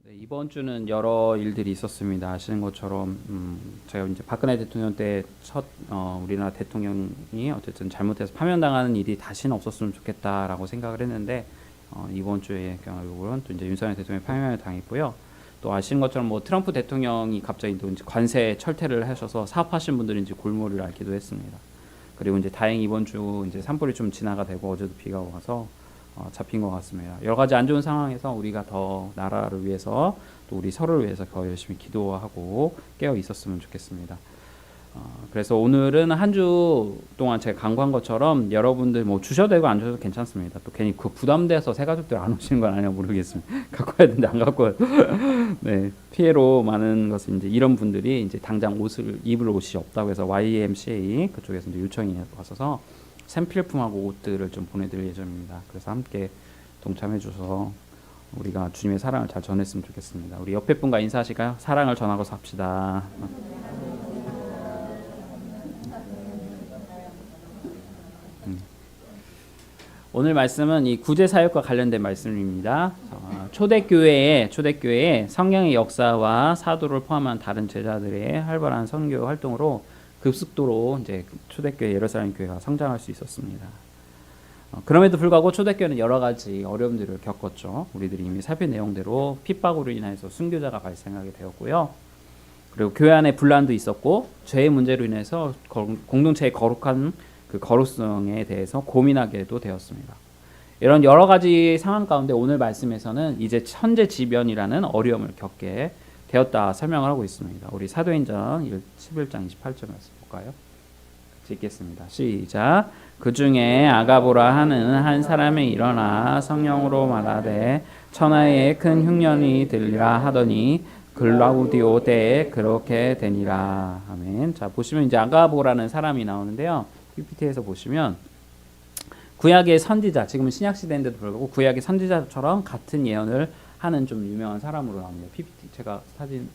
네, 이번 주는 여러 일들이 있었습니다. 아시는 것처럼 제가 이제 박근혜 대통령 때 첫 우리나라 대통령이 어쨌든 잘못해서 파면당하는 일이 다시는 없었으면 좋겠다라고 생각을 했는데 이번 주에 결국은 또 이제 윤석열 대통령이 파면을 당했고요. 또 아시는 것처럼 뭐 트럼프 대통령이 갑자기 또 이제 관세 철퇴를 하셔서 사업하신 분들이 이제 골몰을 앓기도 했습니다. 그리고 이제 다행히 이번 주 이제 산불이 좀 진화가 되고 어제도 비가 와서 잡힌 것 같습니다. 여러 가지 안 좋은 상황에서 우리가 더 나라를 위해서 또 우리 서로를 위해서 더 열심히 기도하고 깨어 있었으면 좋겠습니다. 그래서 오늘은 한 주 동안 제가 강구한 것처럼 여러분들 뭐 주셔도 되고 안 주셔도 괜찮습니다. 또 괜히 그 부담돼서 새 가족들 안 오시는 건 아니냐 모르겠습니다. 갖고 와야 되는데 안 갖고 와요. 네, 피해로 많은 것은 이제 이런 분들이 이제 당장 옷을 입을 옷이 없다고 해서 YMCA 그쪽에서 이제 요청이 왔어서 샘필품하고 옷들을 좀 보내드릴 예정입니다. 그래서 함께 동참해 주셔서 우리가 주님의 사랑을 잘 전했으면 좋겠습니다. 우리 옆에 분과 인사하실까요? 사랑을 전하고 삽시다. 오늘 말씀은 이 구제 사역과 관련된 말씀입니다. 초대교회의 성령의 역사와 사도를 포함한 다른 제자들의 활발한 선교 활동으로 급속도로 이제 초대교회 예루살렘 교회가 성장할 수 있었습니다. 그럼에도 불구하고 초대교회는 여러 가지 어려움들을 겪었죠. 우리들이 이미 살핀 내용대로 핍박으로 인해서 순교자가 발생하게 되었고요. 그리고 교회 안에 분란도 있었고 죄의 문제로 인해서 공동체의 거룩한 그 거룩성에 대해서 고민하게도 되었습니다. 이런 여러 가지 상황 가운데 오늘 말씀에서는 이제 천재지변이라는 어려움을 겪게 되었다 설명을 하고 있습니다. 우리 사도행전 11장 28절 말씀 볼까요? 같이 읽겠습니다. 시작. 그 중에 아가보라 하는 한 사람이 일어나 성령으로 말하되 천하에 큰 흉년이 들리라 하더니 글라우디오 때에 그렇게 되니라. 아멘. 자, 보시면 이제 아가보라는 사람이 나오는데요. PPT에서 보시면 구약의 선지자, 지금은 신약 시대인데도 불구하고 구약의 선지자처럼 같은 예언을 하는 좀 유명한 사람으로 나옵니다. PPT 제가 사진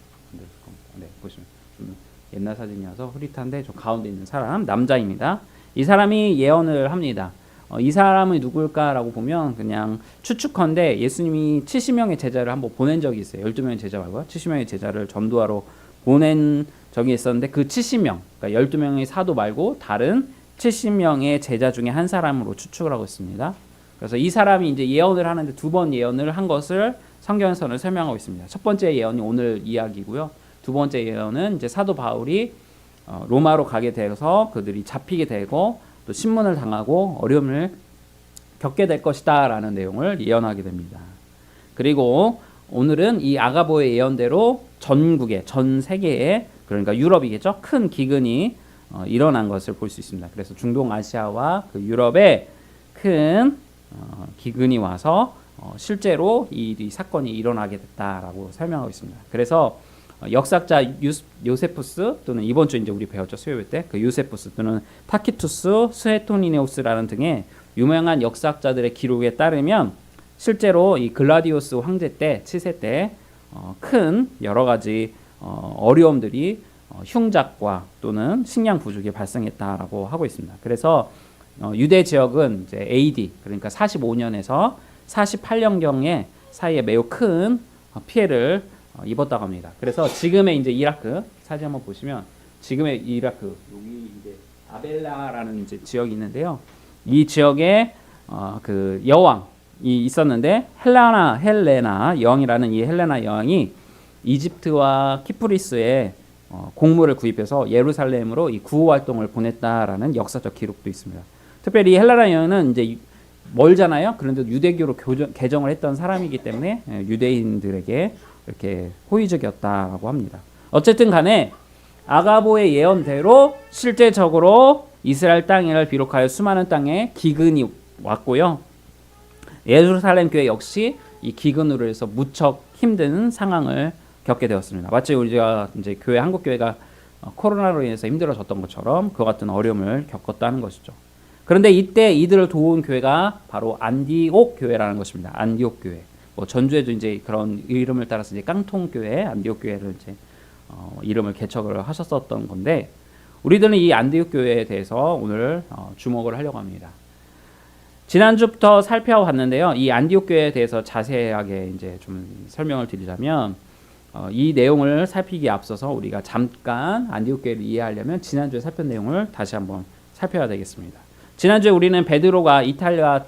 네, 보시면 좀 옛날 사진이어서 흐릿한데 저 가운데 있는 사람 남자입니다. 이 사람이 예언을 합니다. 이 사람이 누굴까라고 보면 그냥 추측컨대 예수님이 70명의 제자를 한번 보낸 적이 있어요. 12명의 제자 말고요. 70명의 제자를 전도하러 보낸 적이 있었는데 그 70명, 그러니까 12명의 사도 말고 다른 70명의 제자 중에 한 사람으로 추측을 하고 있습니다. 그래서 이 사람이 이제 예언을 하는데 두 번 예언을 한 것을 성경에서는 설명하고 있습니다. 첫 번째 예언이 오늘 이야기고요. 두 번째 예언은 이제 사도 바울이 로마로 가게 되어서 그들이 잡히게 되고 또 신문을 당하고 어려움을 겪게 될 것이다라는 내용을 예언하게 됩니다. 그리고 오늘은 이 아가보의 예언대로 전국에 전 세계에 그러니까 유럽이겠죠. 큰 기근이 일어난 것을 볼 수 있습니다. 그래서 중동 아시아와 그 유럽에 큰 기근이 와서 실제로 이 사건이 일어나게 됐다라고 설명하고 있습니다. 그래서 역사학자 요세푸스 또는 이번 주 이제 우리 배웠죠 수요일 때 그 요세푸스 또는 타키투스 스웨토니네우스라는 등의 유명한 역사학자들의 기록에 따르면 실제로 이 글라디오스 황제 때 7세 때 큰 여러 가지 어려움들이 흉작과 또는 식량 부족이 발생했다라고 하고 있습니다. 그래서 유대 지역은 이제 AD 그러니까 45년에서 48년경에 사이에 매우 큰 피해를 입었다고 합니다. 그래서 지금의 이제 이라크 사진 한번 보시면 지금의 이라크 여기 이제 아벨라라는 이제 지역이 있는데요. 이 지역에 그 여왕이 있었는데 헬레나 여왕이라는 이 헬레나 여왕이 이집트와 키프리스에 공물을 구입해서 예루살렘으로 이 구호 활동을 보냈다라는 역사적 기록도 있습니다. 특별히 이 헬레나 여왕은 이제 멀잖아요. 그런데 유대교로 개정을 했던 사람이기 때문에 유대인들에게 이렇게 호의적이었다라고 합니다. 어쨌든 간에 아가보의 예언대로 실제적으로 이스라엘 땅을 비롯하여 수많은 땅에 기근이 왔고요. 예루살렘 교회 역시 이 기근으로 해서 무척 힘든 상황을 겪게 되었습니다. 마치 우리가 이제 교회 한국 교회가 코로나로 인해서 힘들어졌던 것처럼 그 같은 어려움을 겪었다는 것이죠. 그런데 이때 이들을 도운 교회가 바로 안디옥 교회라는 것입니다. 안디옥 교회. 뭐 전주에도 이제 그런 이름을 따라서 이제 깡통 교회, 안디옥 교회를 이제 이름을 개척을 하셨었던 건데 우리들은 이 안디옥 교회에 대해서 오늘 주목을 하려고 합니다. 지난주부터 살펴봤는데요. 이 안디옥 교회에 대해서 자세하게 이제 좀 설명을 드리자면 이 내용을 살피기에 앞서서 우리가 잠깐 안디옥 교회를 이해하려면 지난주에 살핀 내용을 다시 한번 살펴야 되겠습니다. 지난주에 우리는 베드로가 이탈리아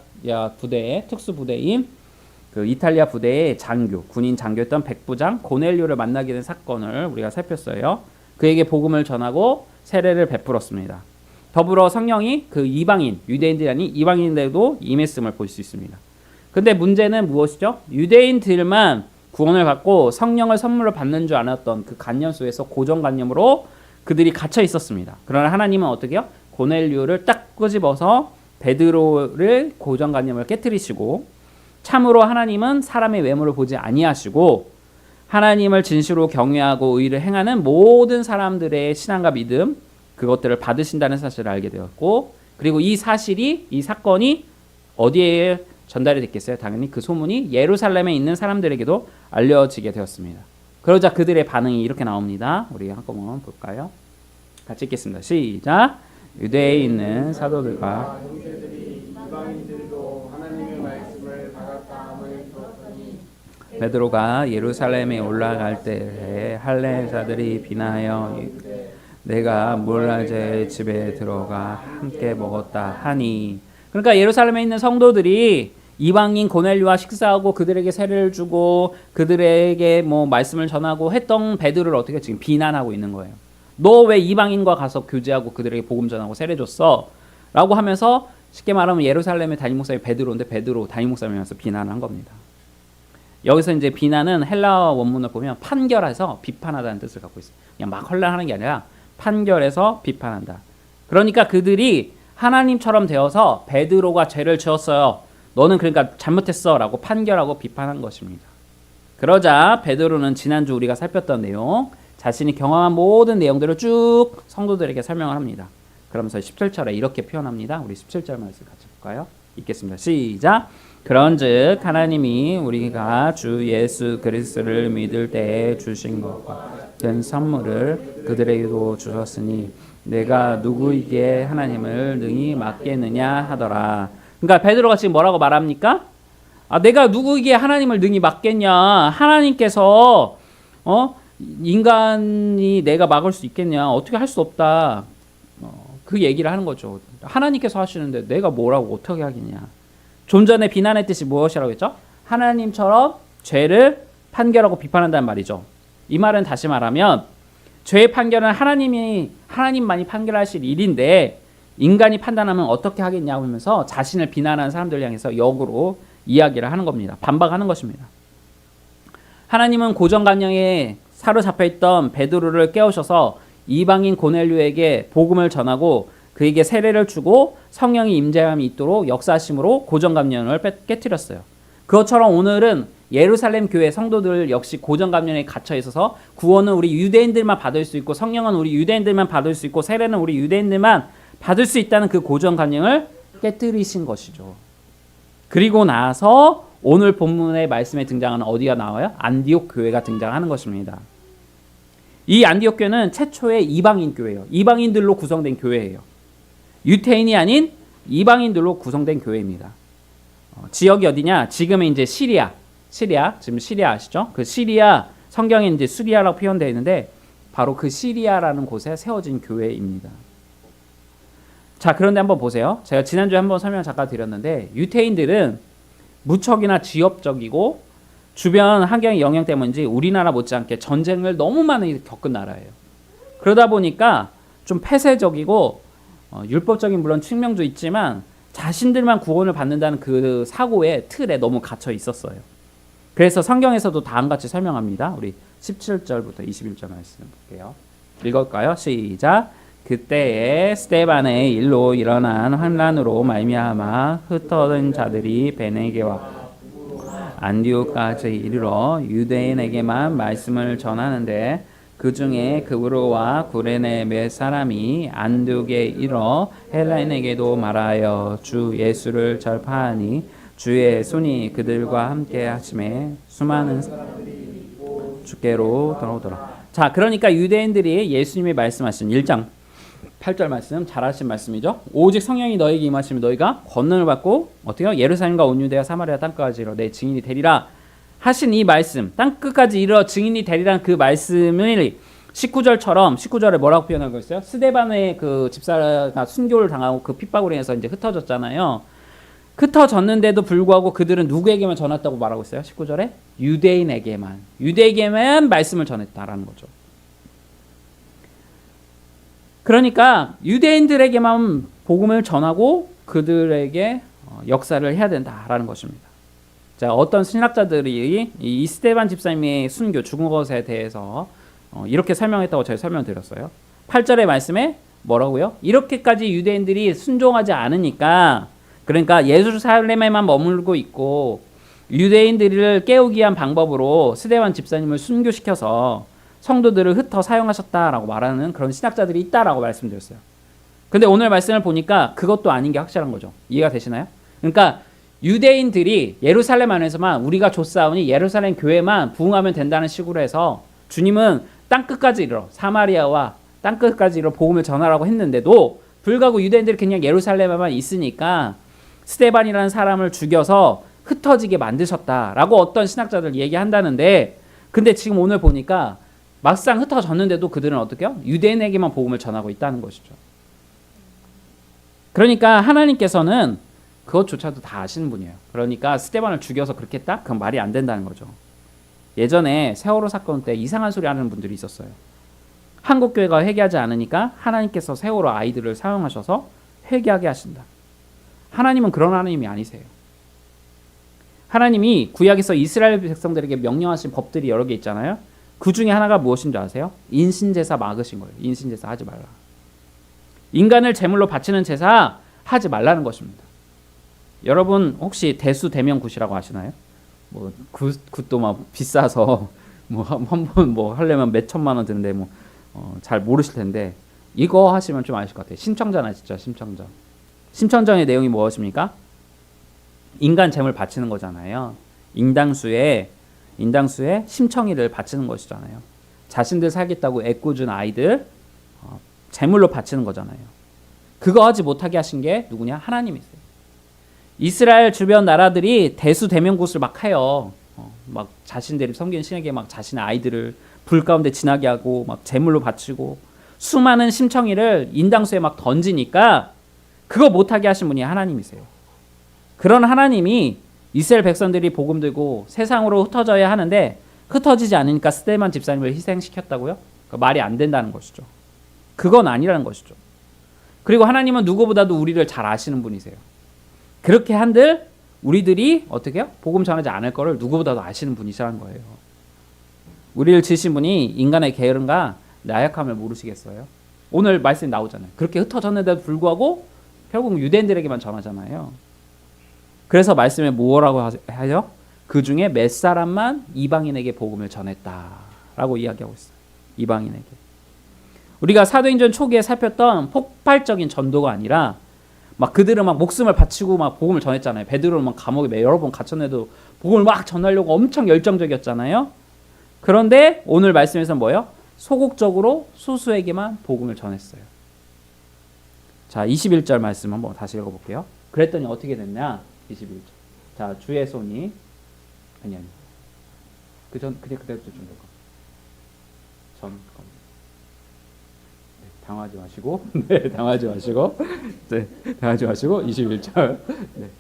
부대의 특수 부대인 그 이탈리아 부대의 장교, 군인 장교였던 백부장 고넬료를 만나게 된 사건을 우리가 살폈어요. 그에게 복음을 전하고 세례를 베풀었습니다. 더불어 성령이 그 이방인, 유대인들이 아닌 이방인들도 임했음을 볼 수 있습니다. 근데 문제는 무엇이죠? 유대인들만 구원을 받고 성령을 선물로 받는 줄 알았던 그 관념 속에서 고정관념으로 그들이 갇혀 있었습니다. 그러나 하나님은 어떻게 해요? 고넬료를 딱 끄집어서 베드로를 고정관념을 깨뜨리시고, 참으로 하나님은 사람의 외모를 보지 아니하시고 하나님을 진실로 경외하고 의를 행하는 모든 사람들의 신앙과 믿음, 그것들을 받으신다는 사실을 알게 되었고, 그리고 이 사건이 어디에 전달이 됐겠어요? 당연히 그 소문이 예루살렘에 있는 사람들에게도 알려지게 되었습니다. 그러자 그들의 반응이 이렇게 나옵니다. 우리 한번 볼까요? 같이 읽겠습니다. 시작. 유대에 있는 사도들과 베드로가 예루살렘에 올라갈 때에 할례자들이 비나하여 내가 몰라제 집에 들어가 함께 먹었다 하니. 그러니까 예루살렘에 있는 성도들이 이방인 고넬료와 식사하고 그들에게 세례를 주고 그들에게 뭐 말씀을 전하고 했던 베드로를 어떻게 지금 비난하고 있는 거예요. 너 왜 이방인과 가서 교제하고 그들에게 복음 전하고 세례 줬어? 라고 하면서 쉽게 말하면 예루살렘의 담임 목사님이 베드로인데 베드로 담임 목사님이면서 비난한 겁니다. 여기서 이제 비난은 헬라어 원문을 보면 판결해서 비판하다는 뜻을 갖고 있어요. 그냥 막 헐란하는 게 아니라 판결해서 비판한다. 그러니까 그들이 하나님처럼 되어서 베드로가 죄를 지었어요. 너는 그러니까 잘못했어 라고 판결하고 비판한 것입니다. 그러자 베드로는 지난주 우리가 살폈던 내용, 자신이 경험한 모든 내용들을 쭉 성도들에게 설명을 합니다. 그러면서 17절에 이렇게 표현합니다. 우리 17절 말씀 같이 볼까요? 읽겠습니다. 시작. 그런즉 하나님이 우리가 주 예수 그리스도를 믿을 때에 주신 것과 같은 선물을 그들에게도 주셨으니 내가 누구에게 하나님을 능히 맡겠느냐 하더라. 그러니까 베드로가 지금 뭐라고 말합니까? 내가 누구에게 하나님을 능히 맡겠냐? 하나님께서 인간이 내가 막을 수 있겠냐? 어떻게 할 수 없다. 그 얘기를 하는 거죠. 하나님께서 하시는데 내가 뭐라고 어떻게 하겠냐? 좀 전에 비난했듯이 무엇이라고 했죠? 하나님처럼 죄를 판결하고 비판한다는 말이죠. 이 말은 다시 말하면 죄의 판결은 하나님만이 판결하실 일인데 인간이 판단하면 어떻게 하겠냐고 하면서 자신을 비난하는 사람들 향해서 역으로 이야기를 하는 겁니다. 반박하는 것입니다. 하나님은 고정관념에 사로잡혀 있던 베드로를 깨우셔서 이방인 고넬료에게 복음을 전하고 그에게 세례를 주고 성령의 임재함이 있도록 역사하심으로 고정관념을 깨뜨렸어요. 그것처럼 오늘은 예루살렘 교회 성도들 역시 고정관념에 갇혀 있어서 구원은 우리 유대인들만 받을 수 있고 성령은 우리 유대인들만 받을 수 있고 세례는 우리 유대인들만 받을 수 있다는 그 고정관념을 깨뜨리신 것이죠. 그리고 나서 오늘 본문의 말씀에 등장하는 어디가 나와요? 안디옥 교회가 등장하는 것입니다. 이 안디옥 교회는 최초의 이방인 교회예요. 이방인들로 구성된 교회예요. 유태인이 아닌 이방인들로 구성된 교회입니다. 지역이 어디냐? 지금은 이제 시리아, 지금 시리아 아시죠? 그 시리아 성경에 이제 수리아라고 표현되어 있는데 바로 그 시리아라는 곳에 세워진 교회입니다. 자, 그런데 한번 보세요. 제가 지난주에 한번 설명 잠깐 드렸는데 유태인들은 무척이나 지역적이고 주변 환경의 영향 때문인지 우리나라 못지않게 전쟁을 너무 많이 겪은 나라예요. 그러다 보니까 좀 폐쇄적이고 율법적인 물론 측면도 있지만 자신들만 구원을 받는다는 그 사고의 틀에 너무 갇혀 있었어요. 그래서 성경에서도 다음같이 설명합니다. 우리 17절부터 21절 말씀 볼게요. 읽을까요? 시작. 그때에 스데반의 일로 일어난 환란으로 말미암아 흩어진 자들이 베네게와 안디옥까지 이르러 유대인에게만 말씀을 전하는데 그 중에 그브로와 구레네 몇 사람이 안디옥에 이르러 헬라인에게도 말하여 주 예수를 전파하니 주의 손이 그들과 함께 하심에 수많은 주께로 돌아오더라. 자, 그러니까 유대인들이 예수님이 말씀하신 1장 8절 말씀 잘 아신 말씀이죠. 오직 성령이 너에게 임하시면 너희가 권능을 받고 어떻게요? 예루살렘과 온 유대와 사마리아 땅끝까지 이르러 내 증인이 되리라 하신 이 말씀, 땅끝까지 이르러 증인이 되리라는 그 말씀을 19절처럼 19절에 뭐라고 표현하고 있어요? 스데반의 그 집사가 순교를 당하고 그 핍박으로 인해서 이제 흩어졌잖아요. 흩어졌는데도 불구하고 그들은 누구에게만 전했다고 말하고 있어요? 19절에 유대인에게만 말씀을 전했다라는 거죠. 그러니까 유대인들에게만 복음을 전하고 그들에게 역사를 해야 된다라는 것입니다. 자, 어떤 신학자들이 이 스데반 집사님의 순교 죽은 것에 대해서 이렇게 설명했다고 제가 설명드렸어요. 8절의 말씀에 뭐라고요? 이렇게까지 유대인들이 순종하지 않으니까, 그러니까 예루살렘에만 머물고 있고 유대인들을 깨우기 위한 방법으로 스데반 집사님을 순교시켜서 성도들을 흩어 사용하셨다라고 말하는 그런 신학자들이 있다라고 말씀드렸어요. 근데 오늘 말씀을 보니까 그것도 아닌 게 확실한 거죠. 이해가 되시나요? 그러니까 유대인들이 예루살렘 안에서만 우리가 좇사오니 예루살렘 교회만 부흥하면 된다는 식으로 해서 주님은 땅끝까지 이르러 사마리아와 땅끝까지 이르러 복음을 전하라고 했는데도 불구하고 유대인들이 그냥 예루살렘에만 있으니까 스데반이라는 사람을 죽여서 흩어지게 만드셨다라고 어떤 신학자들 얘기한다는데, 근데 지금 오늘 보니까 막상 흩어졌는데도 그들은 어떻게 해요? 유대인에게만 복음을 전하고 있다는 것이죠. 그러니까 하나님께서는 그것조차도 다 아시는 분이에요. 그러니까 스데반을 죽여서 그렇게 했다? 그건 말이 안 된다는 거죠. 예전에 세월호 사건 때 이상한 소리 하는 분들이 있었어요. 한국교회가 회개하지 않으니까 하나님께서 세월호 아이들을 사용하셔서 회개하게 하신다. 하나님은 그런 하나님이 아니세요. 하나님이 구약에서 이스라엘 백성들에게 명령하신 법들이 여러 개 있잖아요. 그 중에 하나가 무엇인 줄 아세요? 인신제사 막으신 거예요. 인신제사 하지 말라. 인간을 제물로 바치는 제사 하지 말라는 것입니다. 여러분 혹시 대수대명굿이라고 아시나요? 뭐 굿도 막 비싸서 뭐 한 번 뭐 하려면 몇 천만 원 드는데 뭐 잘 모르실 텐데 이거 하시면 좀 아실 것 같아요. 심청전 아시죠? 심청전. 심청전의 내용이 무엇입니까? 인간 제물 바치는 거잖아요. 인당수에 심청이를 바치는 것이잖아요. 자신들 살겠다고 애꿎은 아이들 제물로 바치는 거잖아요. 그거 하지 못하게 하신 게 누구냐? 하나님이세요. 이스라엘 주변 나라들이 대수대명굿을 막 해요. 막 자신들이 섬기는 신에게 막 자신의 아이들을 불 가운데 지나게 하고 막 제물로 바치고 수많은 심청이를 인당수에 막 던지니까 그거 못하게 하신 분이 하나님이세요. 그런 하나님이 이스라엘 백성들이 복음 들고 세상으로 흩어져야 하는데 흩어지지 않으니까 스데반 집사님을 희생시켰다고요? 말이 안 된다는 것이죠. 그건 아니라는 것이죠. 그리고 하나님은 누구보다도 우리를 잘 아시는 분이세요. 그렇게 한들 우리들이 어떻게 해요? 복음 전하지 않을 거를 누구보다도 아시는 분이시라는 거예요. 우리를 지으신 분이 인간의 게으름과 나약함을 모르시겠어요? 오늘 말씀이 나오잖아요. 그렇게 흩어졌는데도 불구하고 결국 유대인들에게만 전하잖아요. 그래서 말씀에 뭐라고 하죠? 그 중에 몇 사람만 이방인에게 복음을 전했다라고 이야기하고 있어요. 이방인에게. 우리가 사도행전 초기에 살폈던 폭발적인 전도가 아니라 막 그들은 막 목숨을 바치고 막 복음을 전했잖아요. 베드로는 막 감옥에 여러 번 갇혔는데도 복음을 막 전하려고 엄청 열정적이었잖아요. 그런데 오늘 말씀에서는 뭐예요? 소극적으로 소수에게만 복음을 전했어요. 자, 21절 말씀 한번 다시 읽어볼게요. 그랬더니 어떻게 됐냐? 21절. 자, 주의 손이 아니 그때부터 좀 전 당하지 마시고 네, 당하지 마시고 네, 당하지 마시고 21절. 네.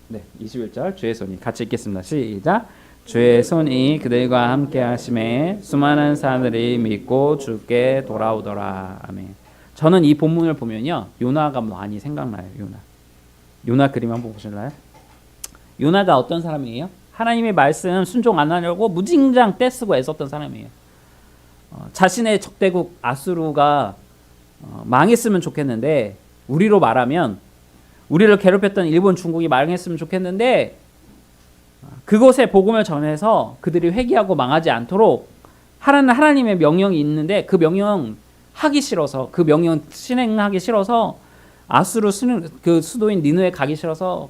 네, 21절 주의 손이 같이 읽겠습니다. 시작. 주의 손이 그들과 함께 하심에 수많은 사람들이 믿고 주께 돌아오더라. 아멘. 저는 이 본문을 보면요, 요나가 많이 생각나요. 요나 그림 한번 보실래요? 요나가 어떤 사람이에요? 하나님의 말씀 순종 안 하려고 무진장 떼쓰고 애썼던 사람이에요. 자신의 적대국 아수르가 망했으면 좋겠는데, 우리로 말하면 우리를 괴롭혔던 일본, 중국이 망했으면 좋겠는데 그곳에 복음을 전해서 그들이 회개하고 망하지 않도록 하나님의 명령이 있는데 그 명령 하기 싫어서, 그 명령 실행하기 싫어서 아수르 그 수도인 니느웨 가기 싫어서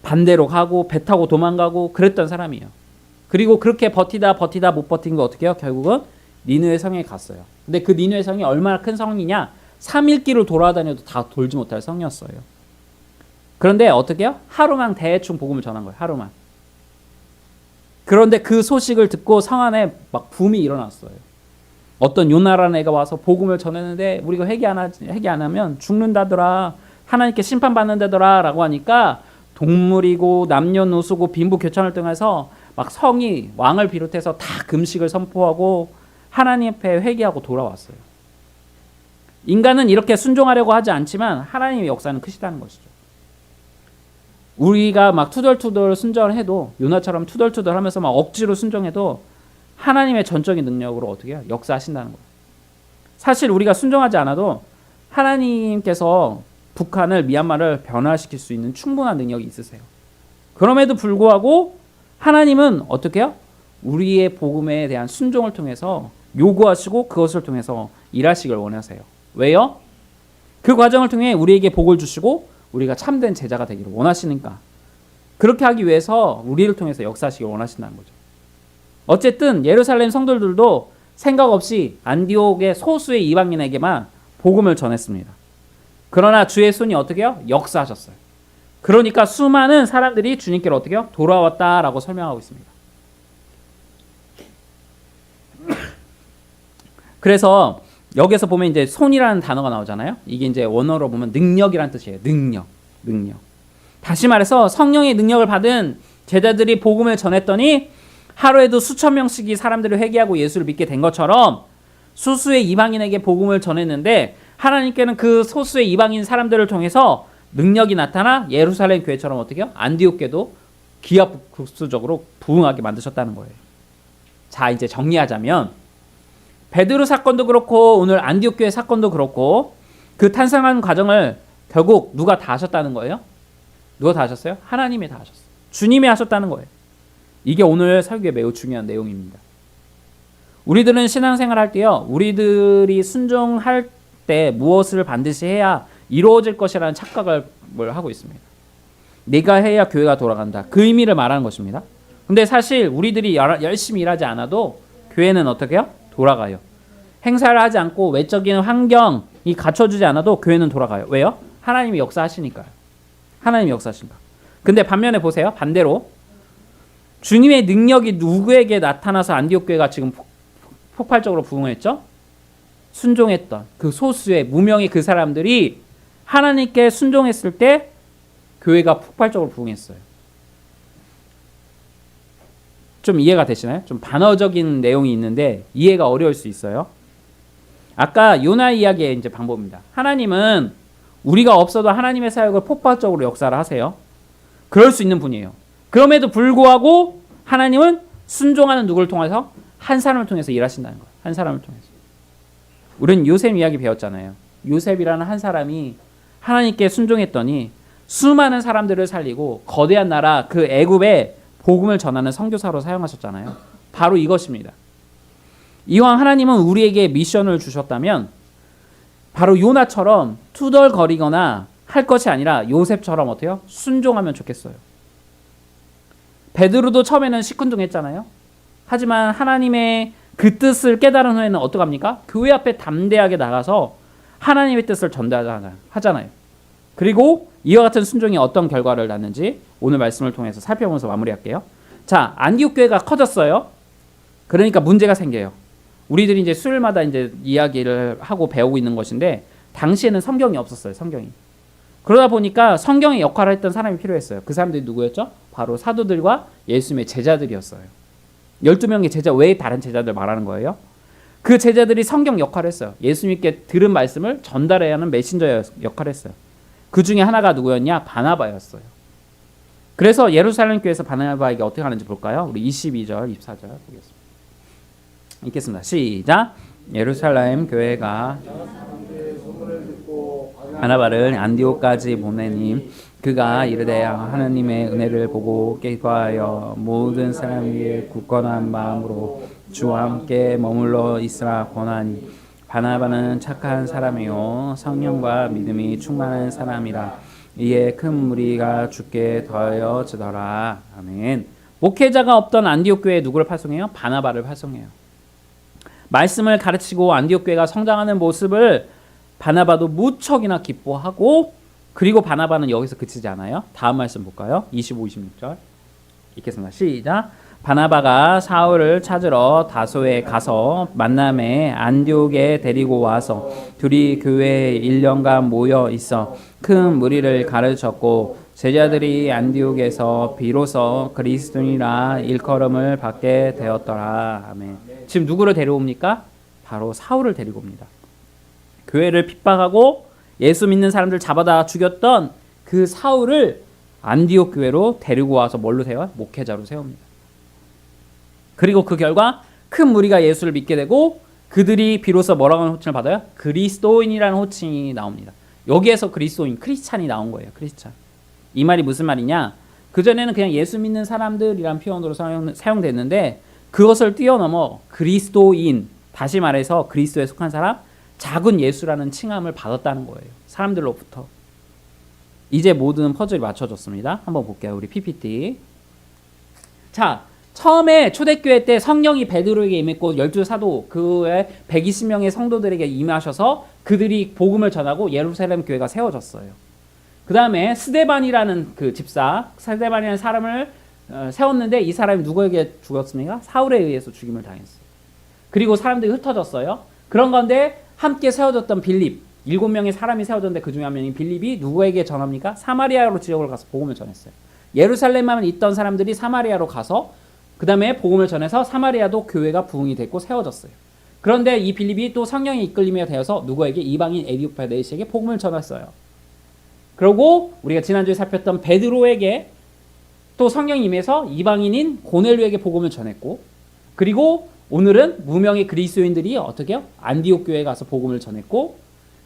반대로 가고 배 타고 도망가고 그랬던 사람이에요. 그리고 그렇게 버티다 못 버틴 거 어떻게 해요? 결국은 니느웨 성에 갔어요. 근데 그 니느웨 성이 얼마나 큰 성이냐? 3일길을 돌아다녀도 다 돌지 못할 성이었어요. 그런데 어떻게 해요? 하루만 대충 복음을 전한 거예요. 하루만. 그런데 그 소식을 듣고 성 안에 막 붐이 일어났어요. 어떤 요나라는 애가 와서 복음을 전했는데 우리가 회개 안 하면 죽는다더라. 하나님께 심판받는다더라 라고 하니까 동물이고 남녀노소고 빈부교천을 통해서 막 성이 왕을 비롯해서 다 금식을 선포하고 하나님 앞에 회개하고 돌아왔어요. 인간은 이렇게 순종하려고 하지 않지만 하나님의 역사는 크시다는 것이죠. 우리가 막 투덜투덜 순종을 해도 요나처럼 투덜투덜 하면서 막 억지로 순종해도 하나님의 전적인 능력으로 어떻게 해요? 역사하신다는 거예요. 사실 우리가 순종하지 않아도 하나님께서 북한을 미얀마를 변화시킬 수 있는 충분한 능력이 있으세요. 그럼에도 불구하고 하나님은 어떻게 해요? 우리의 복음에 대한 순종을 통해서 요구하시고 그것을 통해서 일하시길 원하세요. 왜요? 그 과정을 통해 우리에게 복을 주시고 우리가 참된 제자가 되기를 원하시니까. 그렇게 하기 위해서 우리를 통해서 역사하시길 원하신다는 거죠. 어쨌든 예루살렘 성도들도 생각 없이 안디옥의 소수의 이방인에게만 복음을 전했습니다. 그러나 주의 손이 어떻게 해요? 역사하셨어요. 그러니까 수많은 사람들이 주님께로 어떻게 해요? 돌아왔다라고 설명하고 있습니다. 그래서 여기서 보면 이제 손이라는 단어가 나오잖아요. 이게 이제 원어로 보면 능력이라는 뜻이에요. 능력. 다시 말해서 성령의 능력을 받은 제자들이 복음을 전했더니 하루에도 수천 명씩이 사람들을 회개하고 예수를 믿게 된 것처럼 소수의 이방인에게 복음을 전했는데 하나님께는 그 소수의 이방인 사람들을 통해서 능력이 나타나 예루살렘 교회처럼 어떻게 해요? 안디옥교도 기하급수적으로 부흥하게 만드셨다는 거예요. 자, 이제 정리하자면 베드로 사건도 그렇고 오늘 안디옥 교회 사건도 그렇고 그 탄생하는 과정을 결국 누가 다 하셨다는 거예요? 누가 다 하셨어요? 하나님이 다 하셨어요. 주님이 하셨다는 거예요. 이게 오늘 설교에 매우 중요한 내용입니다. 우리들은 신앙생활 할 때요, 우리들이 순종할 때 무엇을 반드시 해야 이루어질 것이라는 착각을 하고 있습니다. 내가 해야 교회가 돌아간다. 그 의미를 말하는 것입니다. 근데 사실 우리들이 열심히 일하지 않아도 교회는 어떻게 해요? 돌아가요. 행사를 하지 않고 외적인 환경이 갖춰주지 않아도 교회는 돌아가요. 왜요? 하나님이 역사하시니까요. 하나님이 역사하시니까. 근데 반면에 보세요. 반대로 주님의 능력이 누구에게 나타나서 안디옥 교회가 지금 폭발적으로 부흥했죠? 순종했던 그 소수의 무명의 그 사람들이 하나님께 순종했을 때 교회가 폭발적으로 부흥했어요. 좀 이해가 되시나요? 좀 반어적인 내용이 있는데 이해가 어려울 수 있어요. 아까 요나 이야기의 이제 방법입니다. 하나님은 우리가 없어도 하나님의 사역을 폭발적으로 역사를 하세요. 그럴 수 있는 분이에요. 그럼에도 불구하고 하나님은 순종하는 누구를 통해서? 한 사람을 통해서 일하신다는 거예요. 한 사람을 통해서. 우리는 요셉 이야기 배웠잖아요. 요셉이라는 한 사람이 하나님께 순종했더니 수많은 사람들을 살리고 거대한 나라 그 애굽에 복음을 전하는 선교사로 사용하셨잖아요. 바로 이것입니다. 이왕 하나님은 우리에게 미션을 주셨다면 바로 요나처럼 투덜거리거나 할 것이 아니라 요셉처럼 어때요? 순종하면 좋겠어요. 베드로도 처음에는 시큰둥했잖아요. 하지만 하나님의 그 뜻을 깨달은 후에는 어떡합니까? 교회 앞에 담대하게 나가서 하나님의 뜻을 전달하잖아요. 그리고 이와 같은 순종이 어떤 결과를 낳는지 오늘 말씀을 통해서 살펴보면서 마무리할게요. 자, 안디옥 교회가 커졌어요. 그러니까 문제가 생겨요. 우리들이 이제 수요일마다 이제 이야기를 하고 배우고 있는 것인데 당시에는 성경이 없었어요. 성경이. 그러다 보니까 성경의 역할을 했던 사람이 필요했어요. 그 사람들이 누구였죠? 바로 사도들과 예수님의 제자들이었어요. 12명의 제자 외에 다른 제자들 말하는 거예요. 그 제자들이 성경 역할을 했어요. 예수님께 들은 말씀을 전달해야 하는 메신저 역할을 했어요. 그 중에 하나가 누구였냐? 바나바였어요. 그래서 예루살렘 교회에서 바나바에게 어떻게 하는지 볼까요? 우리 22절, 24절 보겠습니다. 읽겠습니다. 시작. 예루살렘 교회가 바나바를 안디옥까지 보내니 그가 이르되 하나님의 은혜를 보고 기뻐하여 모든 사람 위에 굳건한 마음으로 주와 함께 머물러 있으라 권하니 바나바는 착한 사람이요 성령과 믿음이 충만한 사람이라 이에 큰 무리가 주께 더하여지더라. 아멘. 목회자가 없던 안디옥 교회에 누구를 파송해요? 바나바를 파송해요. 말씀을 가르치고 안디옥 교회가 성장하는 모습을 바나바도 무척이나 기뻐하고, 그리고 바나바는 여기서 그치지 않아요. 다음 말씀 볼까요? 25, 26절 읽겠습니다. 시작. 바나바가 사울을 찾으러 다소에 가서 만남에 안디옥에 데리고 와서 둘이 교회에 1년간 모여 있어 큰 무리를 가르쳤고, 제자들이 안디옥에서 비로소 그리스도인이라 일컬음을 받게 되었더라. 아멘. 지금 누구를 데려옵니까? 바로 사울을 데리고 옵니다. 교회를 핍박하고 예수 믿는 사람들 잡아다 죽였던 그 사울을 안디옥 교회로 데리고 와서 뭘로 세워요? 목회자로 세웁니다. 그리고 그 결과 큰 무리가 예수를 믿게 되고, 그들이 비로소 뭐라고 하는 호칭을 받아요? 그리스도인이라는 호칭이 나옵니다. 여기에서 그리스도인, 크리스찬이 나온 거예요. 크리스찬. 이 말이 무슨 말이냐? 그전에는 그냥 예수 믿는 사람들이란 표현으로 사용됐는데, 그것을 뛰어넘어 그리스도인, 다시 말해서 그리스도에 속한 사람, 작은 예수라는 칭함을 받았다는 거예요. 사람들로부터. 이제 모든 퍼즐이 맞춰졌습니다. 한번 볼게요. 우리 PPT. 자, 처음에 초대교회 때 성령이 베드로에게 임했고 12사도 그의 120명의 성도들에게 임하셔서 그들이 복음을 전하고 예루살렘 교회가 세워졌어요. 그 다음에 스데반이라는 그 집사, 스데반이라는 사람을 세웠는데, 이 사람이 누구에게 죽었습니까? 사울에 의해서 죽임을 당했어요. 그리고 사람들이 흩어졌어요. 그런 건데 함께 세워졌던 빌립, 7명의 사람이 세워졌는데 그 중에 한 명인 빌립이 누구에게 전합니까? 사마리아로 지역을 가서 복음을 전했어요. 예루살렘만 있던 사람들이 사마리아로 가서 그 다음에 복음을 전해서 사마리아도 교회가 부흥이 됐고 세워졌어요. 그런데 이 빌립이 또 성령의 이끌림에 되어서 누구에게? 이방인 에디오파네시에게 복음을 전했어요. 그리고 우리가 지난주에 살폈던 베드로에게 또 성령이 임해서 이방인인 고넬료에게 복음을 전했고, 그리고 오늘은 무명의 그리스도인들이 어떻게 해요? 안디옥 교회에 가서 복음을 전했고,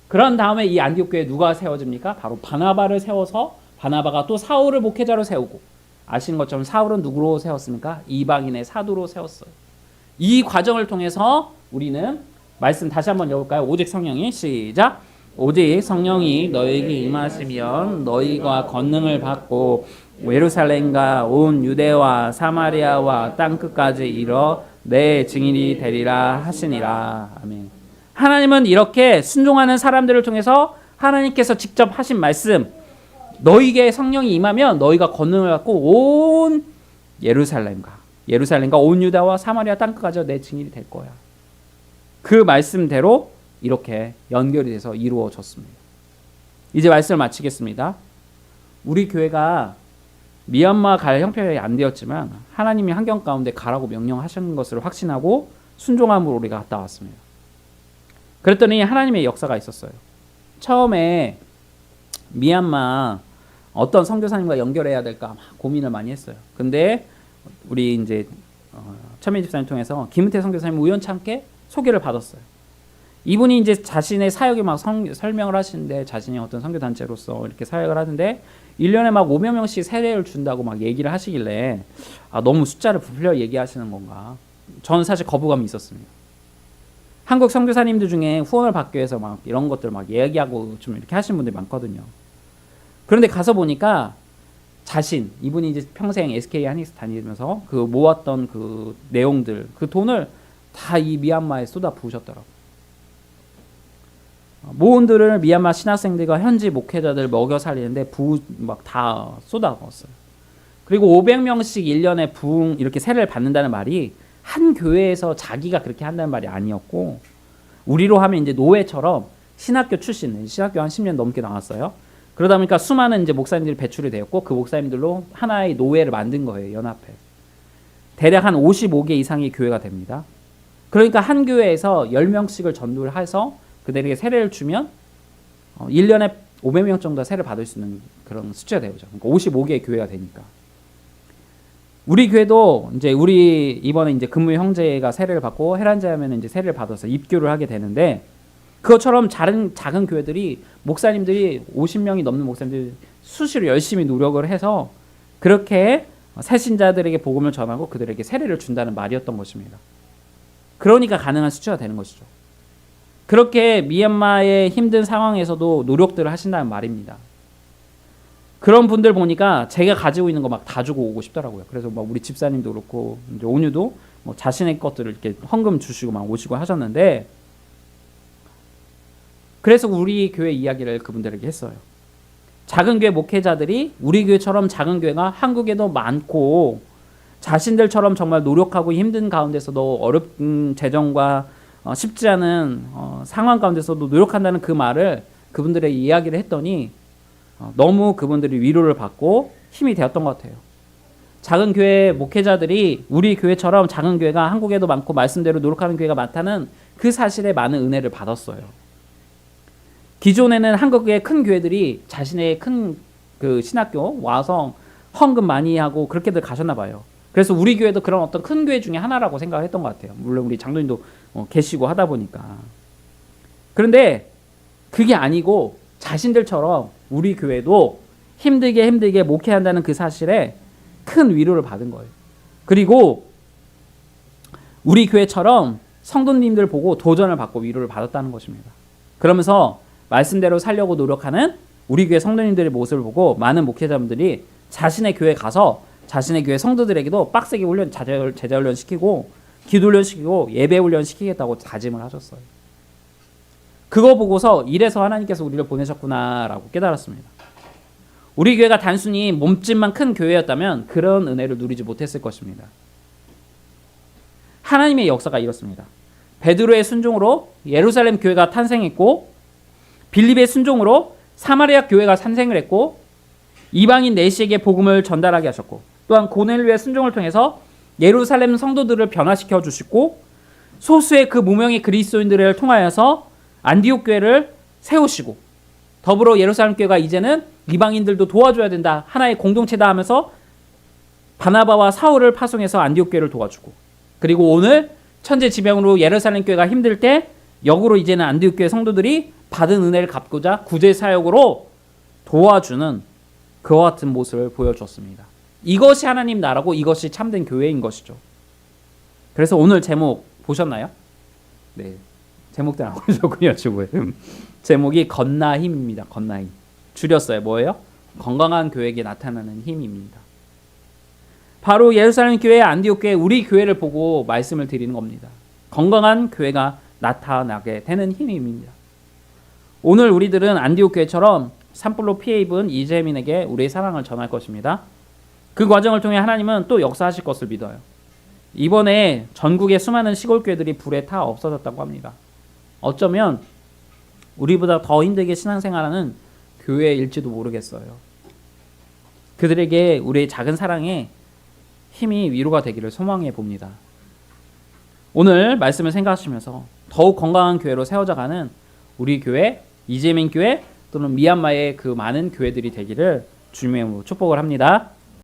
그런 다음에 이 안디옥 교회에 누가 세워집니까? 바로 바나바를 세워서 바나바가 또 사울을 목회자로 세우고, 아시는 것처럼 사울은 누구로 세웠습니까? 이방인의 사도로 세웠어요. 이 과정을 통해서 우리는 말씀 다시 한번 읽어볼까요? 오직 성령이, 시작. 오직 성령이 너에게 임하시면 너희가 권능을 받고 예루살렘과 온 유대와 사마리아와 땅끝까지 이르러 내 증인이 되리라 하시니라. 아멘. 하나님은 이렇게 순종하는 사람들을 통해서 하나님께서 직접 하신 말씀, 너희에게 성령이 임하면 너희가 권능을 받고 온 예루살렘과 온 유다와 사마리아 땅끝까지 내 증인이 될 거야. 그 말씀대로 이렇게 연결이 돼서 이루어졌습니다. 이제 말씀을 마치겠습니다. 우리 교회가 미얀마 갈 형편이 안 되었지만 하나님이 환경 가운데 가라고 명령하신 것을 확신하고 순종함으로 우리가 갔다 왔습니다. 그랬더니 하나님의 역사가 있었어요. 처음에 미얀마 어떤 선교사님과 연결해야 될까 막 고민을 많이 했어요. 근데 우리 이제 천민 집사님 통해서 김은태 선교사님 우연찮게 소개를 받았어요. 이분이 이제 자신의 사역에 막 설명을 하시는데, 자신이 어떤 선교 단체로서 이렇게 사역을 하는데 1년에 막 500명씩 세례를 준다고 막 얘기를 하시길래, 아, 너무 숫자를 부풀려 얘기하시는 건가? 저는 사실 거부감이 있었습니다. 한국 선교사님들 중에 후원을 받기 위해서 막 이런 것들 막 얘기하고 좀 이렇게 하시는 분들이 많거든요. 그런데 가서 보니까 이분이 이제 평생 SK 한익스 다니면서 그 모았던 그 내용들, 그 돈을 다 이 미얀마에 쏟아 부으셨더라고요. 모은들을 미얀마 신학생들과 현지 목회자들 먹여 살리는데 막 다 쏟아 넣었어요. 그리고 500명씩 1년에 부흥 이렇게 세례를 받는다는 말이 한 교회에서 자기가 그렇게 한다는 말이 아니었고, 우리로 하면 이제 노회처럼 신학교 출신, 신학교 한 10년 넘게 나왔어요. 그러다 보니까 수많은 이제 목사님들이 배출이 되었고, 그 목사님들로 하나의 노회를 만든 거예요. 연합회. 대략 한 55개 이상의 교회가 됩니다. 그러니까 한 교회에서 10명씩을 전도를 해서 그들에게 세례를 주면 1년에 500명 정도 세례를 받을 수 있는 그런 숫자가 되죠. 그러니까 55개의 교회가 되니까. 우리 교회도 이제 우리 이번에 이제 근무 형제가 세례를 받고 해란제하면 이제 세례를 받아서 입교를 하게 되는데, 그것처럼 작은 교회들이 목사님들이 50명이 넘는 목사님들이 수시로 열심히 노력을 해서 그렇게 새신자들에게 복음을 전하고 그들에게 세례를 준다는 말이었던 것입니다. 그러니까 가능한 수치가 되는 것이죠. 그렇게 미얀마의 힘든 상황에서도 노력들을 하신다는 말입니다. 그런 분들 보니까 제가 가지고 있는 거 막 다 주고 오고 싶더라고요. 그래서 막 우리 집사님도 그렇고 이제 온유도 뭐 자신의 것들을 이렇게 헌금 주시고 막 오시고 하셨는데, 그래서 우리 교회 이야기를 그분들에게 했어요. 작은 교회 목회자들이 우리 교회처럼 작은 교회가 한국에도 많고 자신들처럼 정말 노력하고 힘든 가운데서도 어렵은 재정과 쉽지 않은 상황 가운데서도 노력한다는 그 말을 그분들의 이야기를 했더니 너무 그분들이 위로를 받고 힘이 되었던 것 같아요. 작은 교회 목회자들이 우리 교회처럼 작은 교회가 한국에도 많고 말씀대로 노력하는 교회가 많다는 그 사실에 많은 은혜를 받았어요. 기존에는 한국의 큰 교회들이 자신의 큰 그 신학교 와서 헌금 많이 하고 그렇게들 가셨나 봐요. 그래서 우리 교회도 그런 어떤 큰 교회 중에 하나라고 생각했던 것 같아요. 물론 우리 장로님도 계시고 하다 보니까. 그런데 그게 아니고 자신들처럼 우리 교회도 힘들게 목회한다는 그 사실에 큰 위로를 받은 거예요. 그리고 우리 교회처럼 성도님들 보고 도전을 받고 위로를 받았다는 것입니다. 그러면서 말씀대로 살려고 노력하는 우리 교회 성도님들의 모습을 보고 많은 목회자분들이 자신의 교회 가서 자신의 교회 성도들에게도 빡세게 제자 훈련 시키고 기도 훈련 시키고 예배 훈련 시키겠다고 다짐을 하셨어요. 그거 보고서 이래서 하나님께서 우리를 보내셨구나라고 깨달았습니다. 우리 교회가 단순히 몸집만 큰 교회였다면 그런 은혜를 누리지 못했을 것입니다. 하나님의 역사가 이렇습니다. 베드로의 순종으로 예루살렘 교회가 탄생했고, 빌립의 순종으로 사마리아 교회가 탄생을 했고, 이방인 내시에게 복음을 전달하게 하셨고, 또한 고넬료의 순종을 통해서 예루살렘 성도들을 변화시켜 주시고, 소수의 그 무명의 그리스도인들을 통하여서 안디옥 교회를 세우시고, 더불어 예루살렘 교회가 이제는 이방인들도 도와줘야 된다, 하나의 공동체다 하면서 바나바와 사울을 파송해서 안디옥 교회를 도와주고, 그리고 오늘 천재지변으로 예루살렘 교회가 힘들 때 역으로 이제는 안디옥 교회 성도들이 받은 은혜를 갚고자 구제 사역으로 도와주는 그와 같은 모습을 보여주었습니다. 이것이 하나님 나라고 이것이 참된 교회인 것이죠. 그래서 오늘 제목 보셨나요? 네, 제목도 안 보셨군요. 지금 제목이 건나 힘입니다. 건나 힘. 줄였어요. 뭐예요? 건강한 교회에게 나타나는 힘입니다. 바로 예루살렘 교회, 안디옥 교회, 우리 교회를 보고 말씀을 드리는 겁니다. 건강한 교회가 나타나게 되는 힘입니다. 오늘 우리들은 안디옥 교회처럼 산불로 피해 입은 이재민에게 우리의 사랑을 전할 것입니다. 그 과정을 통해 하나님은 또 역사하실 것을 믿어요. 이번에 전국의 수많은 시골교회들이 불에 타 없어졌다고 합니다. 어쩌면 우리보다 더 힘들게 신앙생활하는 교회일지도 모르겠어요. 그들에게 우리의 작은 사랑에 힘이 위로가 되기를 소망해 봅니다. 오늘 말씀을 생각하시면서 더욱 건강한 교회로 세워져가는 우리 교회, 이재민 교회 또는 미얀마의 그 많은 교회들이 되기를 주님의 이름으로 축복을 합니다.